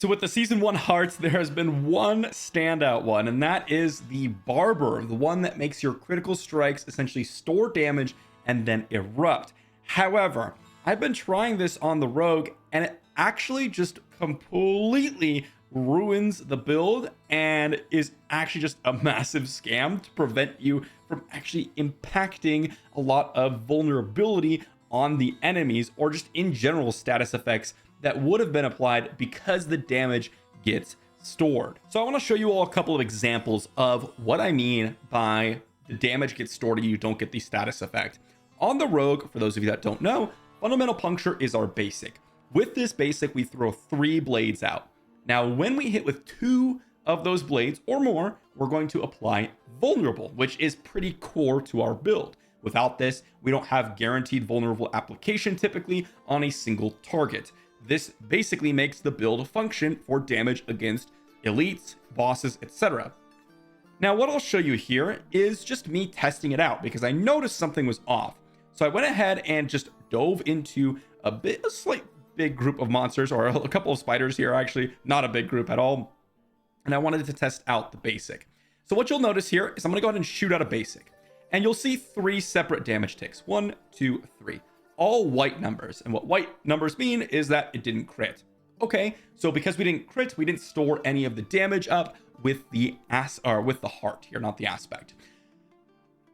So with the season 1 hearts, there has been one standout one, and that is the Barber, the one that makes your critical strikes essentially store damage and then erupt. However, I've been trying this on the Rogue, and it actually just completely ruins the build and is actually just a massive scam to prevent you from actually impacting a lot of vulnerability on the enemies or just in general status effects that would have been applied because the damage gets stored. So I want to show you all a couple of examples of what I mean by the damage gets stored and you don't get the status effect. On the Rogue, for those of you that don't know, Fundamental Puncture is our basic. With this basic, we throw 3 blades out. Now, when we hit with 2 of those blades or more, we're going to apply Vulnerable, which is pretty core to our build. Without this, we don't have guaranteed vulnerable application typically on a single target. This basically makes the build function for damage against elites, bosses, etc. Now, what I'll show you here is just me testing it out because I noticed something was off. So I went ahead and just dove into a slight big group of monsters, or a couple of spiders here, actually, not a big group at all. And I wanted to test out the basic. So what you'll notice here is I'm going to go ahead and shoot out a basic. And you'll see 3 separate damage ticks. 1, 2, 3. All white numbers. And what white numbers mean is that it didn't crit. Okay, so because we didn't crit, we didn't store any of the damage up with the heart here, not the aspect.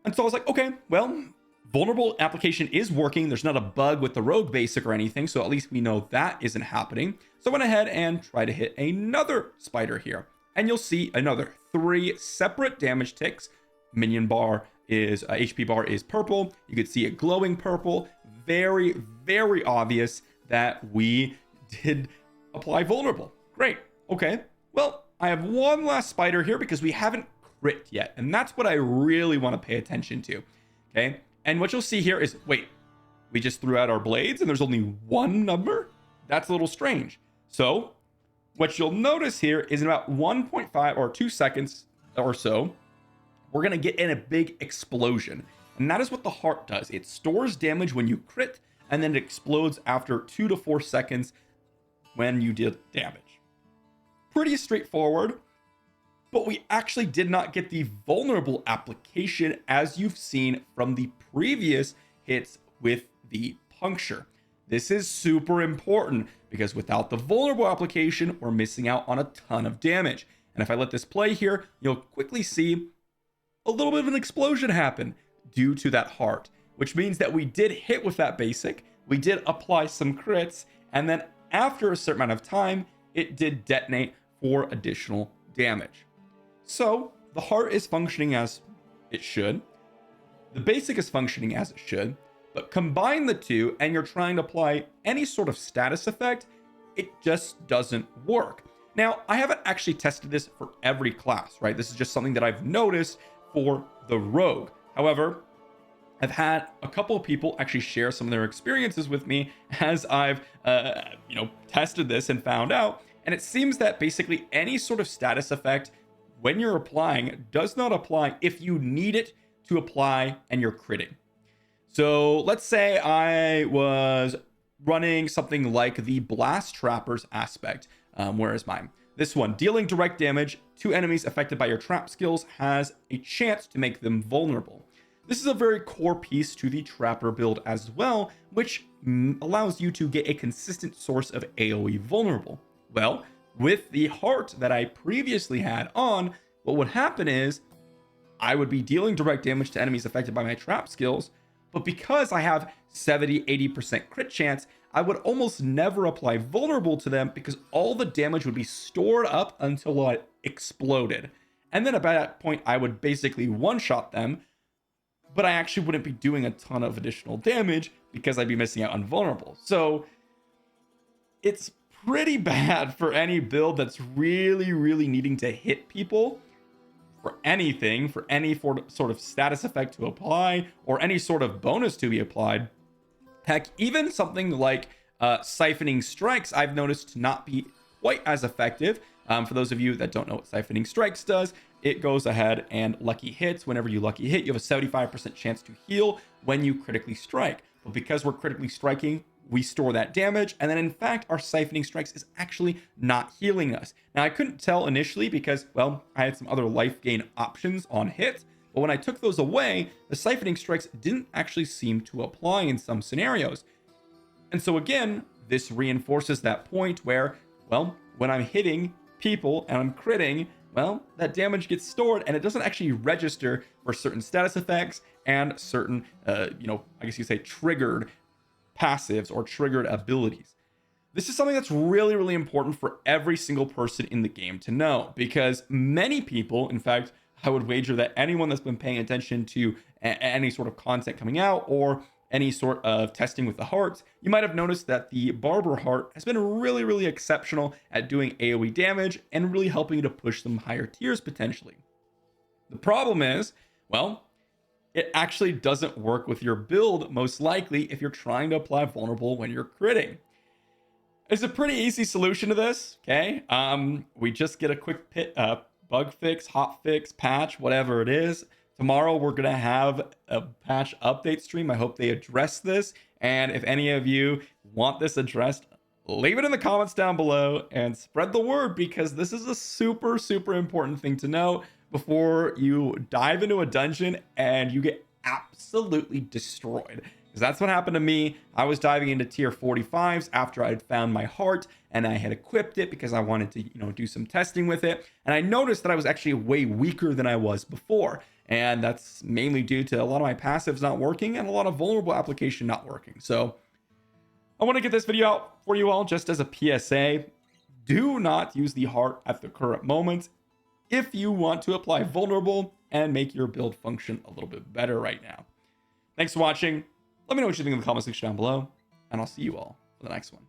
And so I was like, okay, well, vulnerable application is working. There's not a bug with the Rogue basic or anything, so at least we know that isn't happening. So I went ahead and tried to hit another spider here. And you'll see another 3 separate damage ticks. Minion bar is HP bar is purple. You could see it glowing purple. Very, very obvious that we did apply vulnerable. Great. Okay. Well, I have one last spider here because we haven't crit yet. And that's what I really want to pay attention to. Okay. And what you'll see here is, wait, we just threw out our blades and there's only 1 number? That's a little strange. So what you'll notice here is in about 1.5 or 2 seconds or so, we're going to get in a big explosion. And that is what the heart does. It stores damage when you crit, and then it explodes after 2 to 4 seconds when you did damage. Pretty straightforward, but we actually did not get the vulnerable application as you've seen from the previous hits with the puncture. This is super important because without the vulnerable application, we're missing out on a ton of damage. And if I let this play here, you'll quickly see a little bit of an explosion happen due to that heart, which means that we did hit with that basic, we did apply some crits, and then after a certain amount of time, it did detonate for additional damage. So the heart is functioning as it should, the basic is functioning as it should, but combine the two and you're trying to apply any sort of status effect, it just doesn't work. Now, I haven't actually tested this for every class, right? This is just something that I've noticed for the Rogue. However, I've had a couple of people actually share some of their experiences with me as I've, tested this and found out. And it seems that basically any sort of status effect when you're applying does not apply if you need it to apply and you're critting. So let's say I was running something like the Blast Trappers aspect. Where is mine? This one, dealing direct damage to enemies affected by your trap skills has a chance to make them vulnerable. This is a very core piece to the Trapper build as well, which allows you to get a consistent source of AoE vulnerable. Well, with the heart that I previously had on, what would happen is I would be dealing direct damage to enemies affected by my trap skills, but because I have 70-80% crit chance, I would almost never apply vulnerable to them because all the damage would be stored up until it exploded. And then at that point, I would basically one-shot them, but I actually wouldn't be doing a ton of additional damage because I'd be missing out on vulnerable. So it's pretty bad for any build that's really, really needing to hit people for anything, for any sort of status effect to apply or any sort of bonus to be applied. Heck, even something like siphoning strikes, I've noticed to not be quite as effective. For those of you that don't know what siphoning strikes does, it goes ahead and lucky hits. Whenever you lucky hit, you have a 75% chance to heal when you critically strike. But because we're critically striking we store that damage, and then in fact our siphoning strikes is actually not healing us. Now I couldn't tell initially because, well, I had some other life gain options on hit, but when I took those away, the siphoning strikes didn't actually seem to apply in some scenarios. And so again, this reinforces that point where, well, when I'm hitting people and I'm critting, well, that damage gets stored and it doesn't actually register for certain status effects and certain, I guess you say triggered passives or triggered abilities. This is something that's really, really important for every single person in the game to know, because many people, in fact, I would wager that anyone that's been paying attention to any sort of content coming out or any sort of testing with the hearts, you might have noticed that the Barber heart has been really, really exceptional at doing AoE damage and really helping you to push some higher tiers potentially. The problem is, well, it actually doesn't work with your build, most likely, if you're trying to apply vulnerable when you're critting. There's a pretty easy solution to this, okay? We just get a quick bug fix, hot fix, patch, whatever it is. Tomorrow we're gonna have a patch update stream. I hope they address this, and if any of you want this addressed, leave it in the comments down below and spread the word, because this is a super, super important thing to know before you dive into a dungeon and you get absolutely destroyed. Because that's what happened to me. I was diving into tier 45s after I'd found my heart and I had equipped it because I wanted to, do some testing with it. And I noticed that I was actually way weaker than I was before. And that's mainly due to a lot of my passives not working and a lot of vulnerable application not working. So I want to get this video out for you all just as a PSA. Do not use the heart at the current moment if you want to apply vulnerable and make your build function a little bit better right now. Thanks for watching. Let me know what you think in the comment section down below, and I'll see you all for the next one.